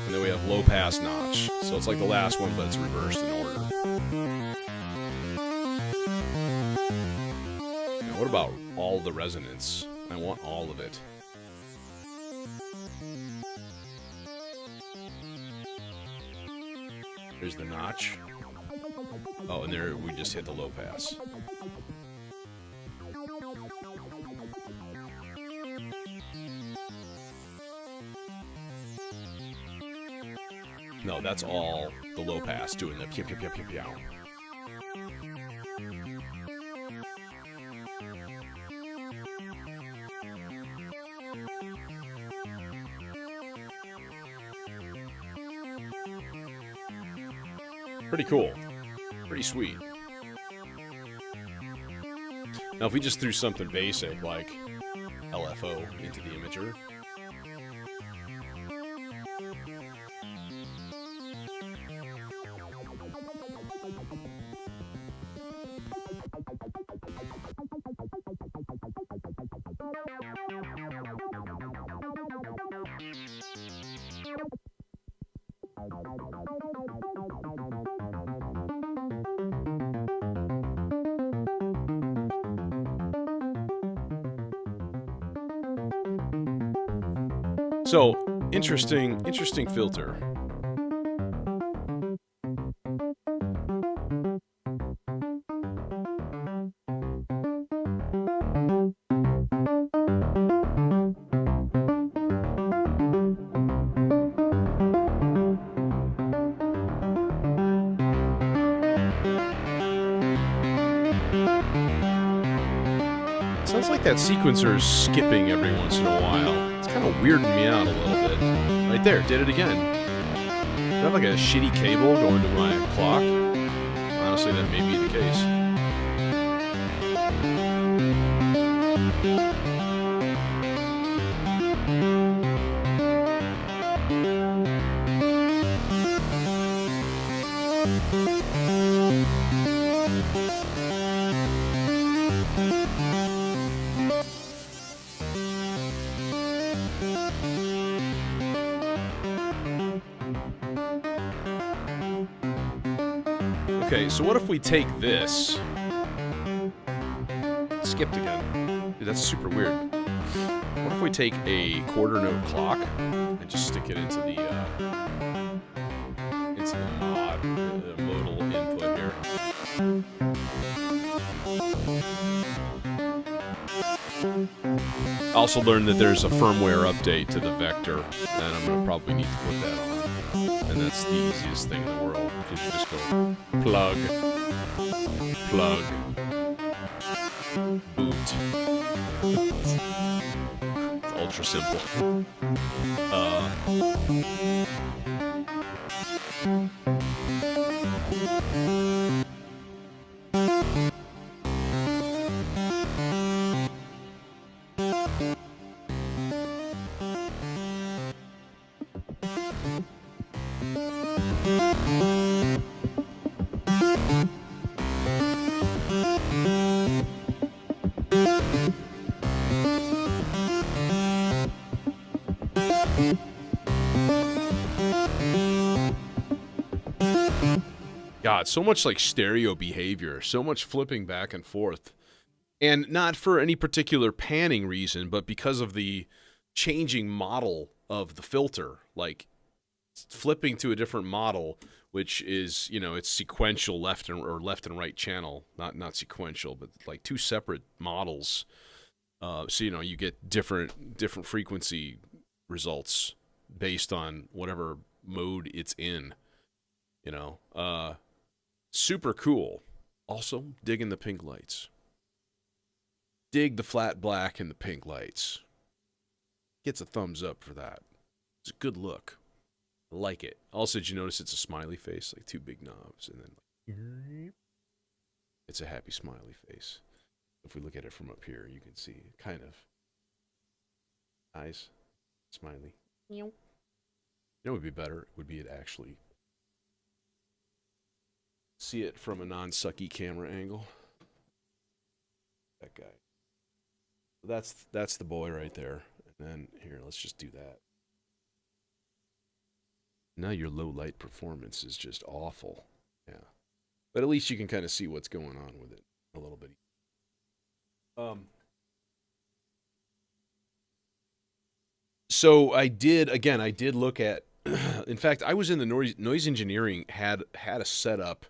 And then we have low pass notch. So it's like the last one, but it's reversed in order. Now what about all the resonance? I want all of it. There's the notch. Oh, and there we just hit the low pass. No, that's all the low pass doing the pew pew pew pew pew. Pretty cool. Pretty sweet. Now, if we just threw something basic like LFO into the imager. So, interesting filter. Sounds like that sequencer is skipping every once in a while. It's kind of weirding me out a little bit. Right there, did it again. Do I have like a shitty cable going to my clock? Honestly, that may be the case. Okay, so what if we take this? Skipped again. Dude, that's super weird. What if we take a quarter note clock and just stick it into the modal input here? I also learned that there's a firmware update to the vector, and I'm gonna probably need to put that on. And that's the easiest thing in the world, because you just go plug, boot. It's ultra simple. God, so much like stereo behavior, so much flipping back and forth. And not for any particular panning reason, but because of the changing model of the filter. Like flipping to a different model, which is, it's sequential left and right channel, not sequential, but like two separate models. So you get different frequency results based on whatever mode it's in. Super cool. Also, digging the pink lights. Dig the flat black and the pink lights. Gets a thumbs up for that. It's a good look. I like it. Also, did you notice it's a smiley face, like two big knobs, and then it's a happy smiley face. If we look at it from up here, you can see kind of eyes, smiley. You know, what would be better? It would be to actually see it from a non-sucky camera angle. That guy. That's the boy right there. And then here, let's just do that. Now your low light performance is just awful. Yeah. But at least you can kind of see what's going on with it a little bit. So I did look at in fact, I was in the noise engineering had a setup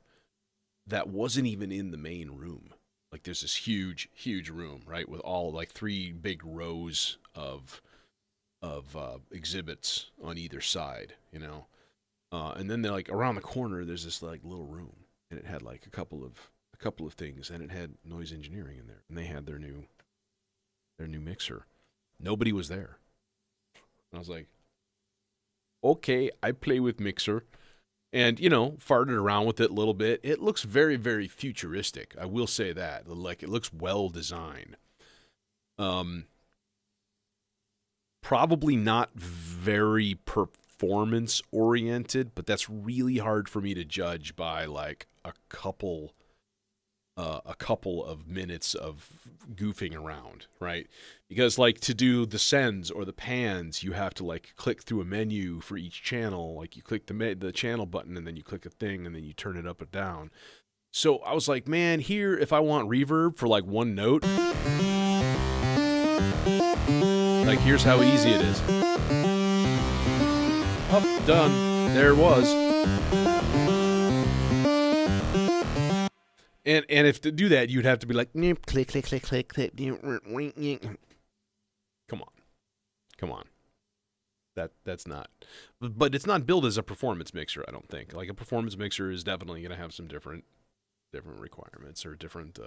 that wasn't even in the main room. Like there's this huge room, right, with all like three big rows of exhibits on either side, and then they're like around the corner. There's this like little room, and it had like a couple of things, and it had noise engineering in there, and they had their new mixer. Nobody was there. I was like, okay, I play with mixer. And, farted around with it a little bit. It looks very, very futuristic. I will say that. Like, it looks well designed. Probably not very performance oriented, but that's really hard for me to judge by like a couple of minutes of goofing around, right? Because like to do the sends or the pans, you have to like click through a menu for each channel. Like you click the channel button and then you click a thing and then you turn it up or down. So I was like, man, here, if I want reverb for like one note, like here's how easy it is. Up, done. There it was. And if to do that, you'd have to be like, click, click, click, click, click. Come on. That's not. But it's not built as a performance mixer, I don't think. Like a performance mixer is definitely going to have some different requirements or different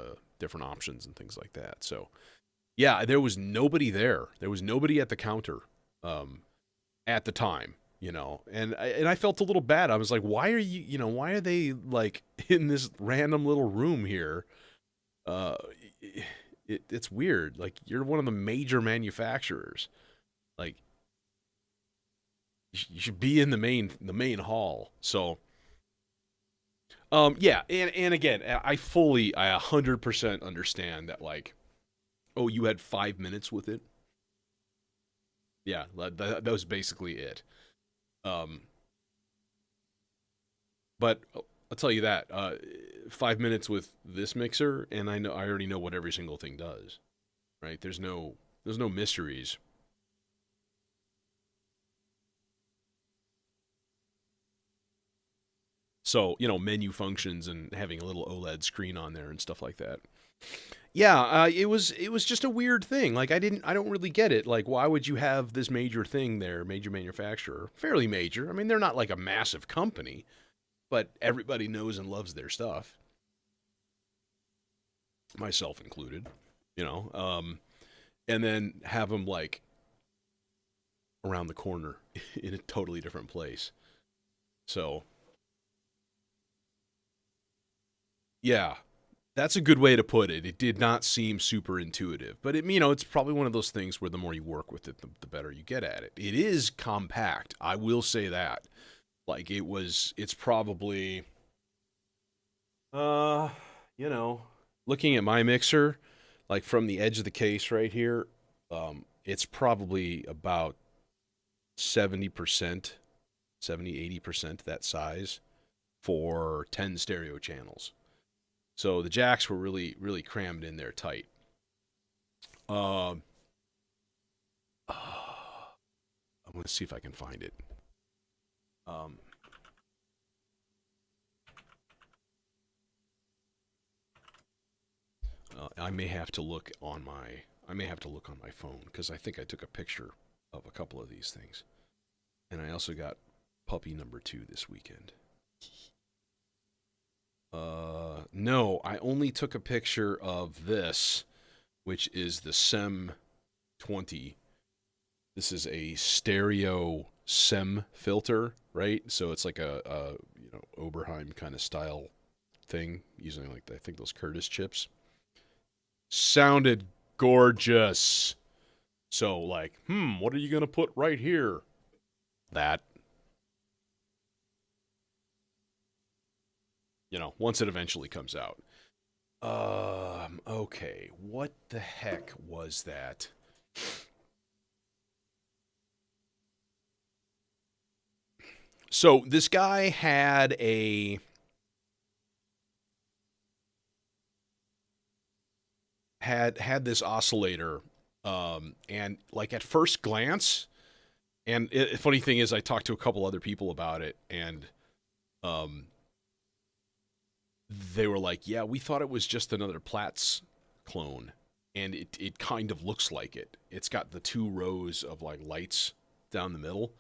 options and things like that. So, yeah, there was nobody there. There was nobody at the counter at the time. And I felt a little bad. I was like, why are they like in this random little room here? It's weird. Like you're one of the major manufacturers. Like you should be in the main hall. So, yeah. And again, I 100% understand that like, oh, you had 5 minutes with it. Yeah. That was basically it. But I'll tell you that 5 minutes with this mixer, and I already know what every single thing does. Right? There's no mysteries. So menu functions and having a little OLED screen on there and stuff like that. Yeah, it was just a weird thing. Like I don't really get it. Like why would you have this major thing there, major manufacturer, fairly major? I mean, they're not like a massive company, but everybody knows and loves their stuff, myself included. And then have them like around the corner in a totally different place. So, yeah. That's a good way to put it. It did not seem super intuitive, but it's probably one of those things where the more you work with it, the better you get at it. It is compact. I will say that. Like it's probably, looking at my mixer, like from the edge of the case right here, it's probably about 70%, 70, 80% that size for 10 stereo channels. So the jacks were really, really crammed in there tight. I'm going to see if I can find it. Um, I may have to look on my phone because I think I took a picture of a couple of these things, and I also got puppy number 2 this weekend. No, I only took a picture of this, which is the SEM 20. This is a stereo SEM filter, right? So it's like a Oberheim kind of style thing, using like I think those Curtis chips. Sounded gorgeous. So like, what are you gonna put right here? That. Once it eventually comes out. Okay, what the heck was that? So this guy had this oscillator, and like at first glance, and funny thing is, I talked to a couple other people about it, and they were like, "Yeah, we thought it was just another Platts clone," and it kind of looks like it. It's got the 2 rows of like lights down the middle.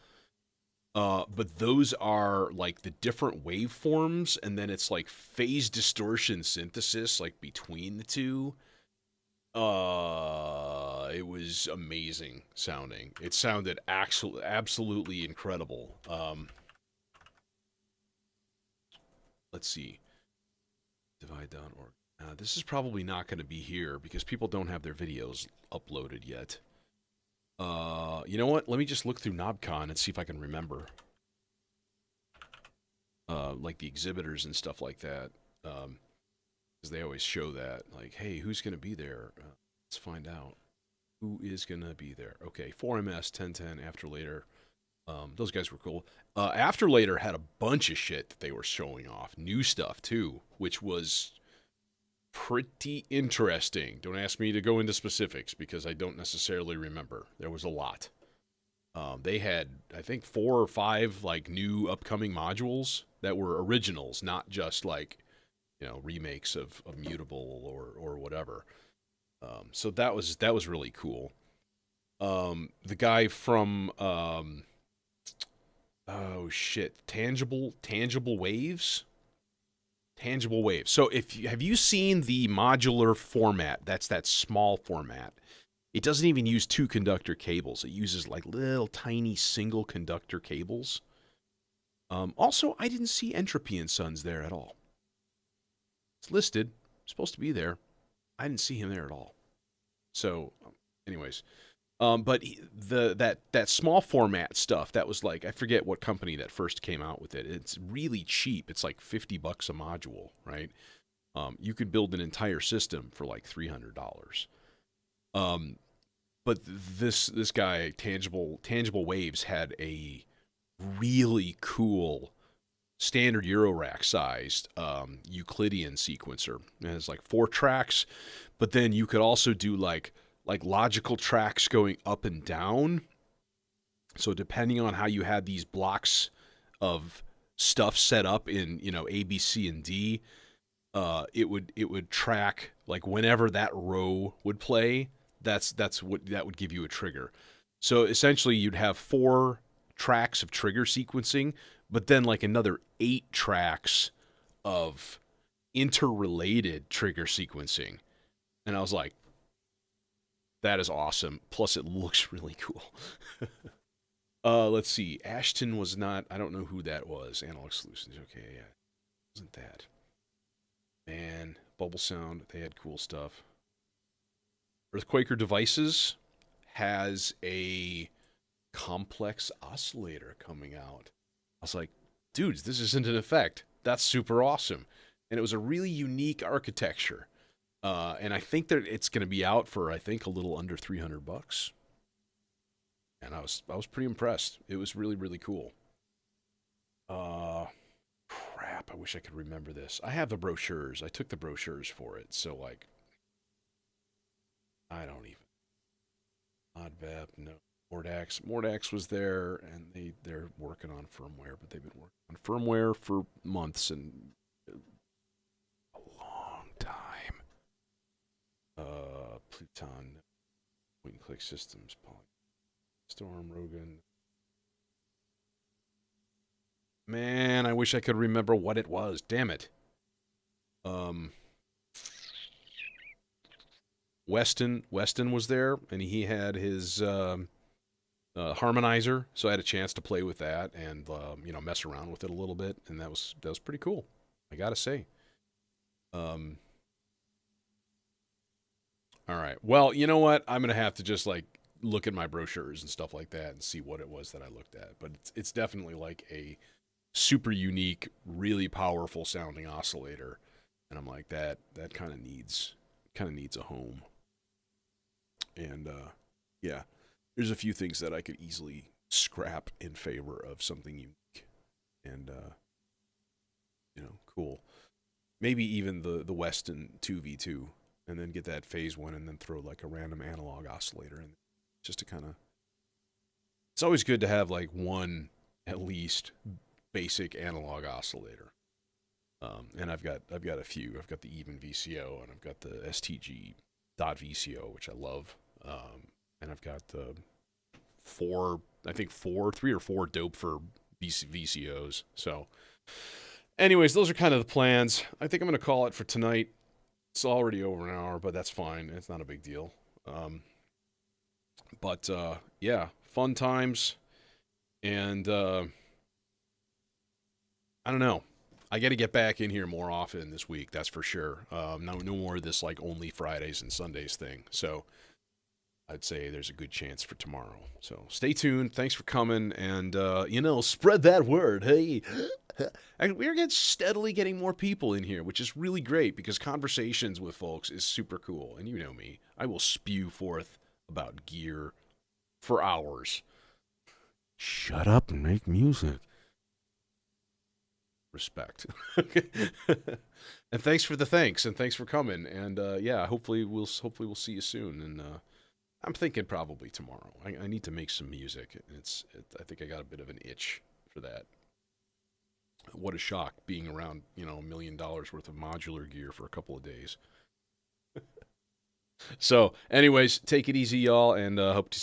But those are like the different waveforms, and then it's like phase distortion synthesis, like between the two. It was amazing sounding. It sounded absolutely incredible. Let's see, divide.org. This is probably not going to be here because people don't have their videos uploaded yet. You know what? Let me just look through KnobCon and see if I can remember. Like the exhibitors and stuff like that. Because they always show that. Like, hey, who's going to be there? Let's find out. Who is going to be there? Okay, 4MS, 1010, After Later. Those guys were cool. After Later had a bunch of shit that they were showing off. New stuff, too, which was pretty interesting. Don't ask me to go into specifics because I don't necessarily remember. There was a lot. They had, I think, 4 or 5 like new upcoming modules that were originals, not just like remakes of Mutable or whatever. So that was really cool. The guy from oh shit, Tangible Waves. Tangible Waves. So have you seen the modular format? That's that small format. It doesn't even use 2 conductor cables. It uses like little tiny single conductor cables. Also, I didn't see Entropy and Sons there at all. It's listed, supposed to be there. I didn't see him there at all. So, anyways, but that small format stuff, that was like, I forget what company that first came out with it. It's really cheap. It's like $50 a module, right? You could build an entire system for like $300. But this guy, Tangible Waves, had a really cool standard Eurorack sized Euclidean sequencer. It has like 4 tracks, but then you could also do like logical tracks going up and down. So depending on how you had these blocks of stuff set up in A, B, C, and D, it would track like whenever that row would play. That's what that would give you a trigger. So essentially, you'd have 4 tracks of trigger sequencing, but then like another 8 tracks of interrelated trigger sequencing. And I was like, that is awesome. Plus, it looks really cool. Let's see. Ashton was not. I don't know who that was. Analog Solutions. Okay, yeah, wasn't that? Man, Bubble Sound. They had cool stuff. Earthquaker Devices has a complex oscillator coming out. I was like, dudes, this isn't an effect. That's super awesome. And it was a really unique architecture. And I think that it's going to be out for, I think, a little under $300. And I was pretty impressed. It was really, really cool. Crap. I wish I could remember this. I have the brochures. I took the brochures for it. So, like, I don't even. Oddvap, no. Mordax was there, and they're working on firmware, but they've been working on firmware for months and a long time. Pluton, point and click systems, Storm, Rogan. Man, I wish I could remember what it was. Damn it. Um, Weston was there, and he had his harmonizer, so I had a chance to play with that and mess around with it a little bit, and that was pretty cool. I gotta say. Um, all right. Well, you know what? I'm gonna have to just like look at my brochures and stuff like that and see what it was that I looked at. But it's definitely like a super unique, really powerful sounding oscillator, and I'm like that kind of needs a home. And yeah, there's a few things that I could easily scrap in favor of something unique and cool. Maybe even the Weston 2v2, and then get that phase one, and then throw like a random analog oscillator in, just to kind of. It's always good to have like one at least basic analog oscillator. And I've got a few. I've got the even VCO, and I've got the STG dot VCO, which I love. And I've got the three or four dope for VCOs. So, anyways, those are kind of the plans. I think I'm going to call it for tonight. It's already over an hour, but that's fine. It's not a big deal. But yeah, fun times. And I don't know. I got to get back in here more often this week. That's for sure. No more of this like only Fridays and Sundays thing. So I'd say there's a good chance for tomorrow. So stay tuned. Thanks for coming, and spread that word. Hey, we're steadily getting more people in here, which is really great because conversations with folks is super cool. And you know me, I will spew forth about gear for hours. Shut up and make music. Respect. And thanks for the thanks, and thanks for coming. And yeah, hopefully we'll see you soon. And I'm thinking probably tomorrow. I need to make some music. I think I got a bit of an itch for that. What a shock being around, $1 million worth of modular gear for a couple of days. So, anyways, take it easy, y'all, and hope to see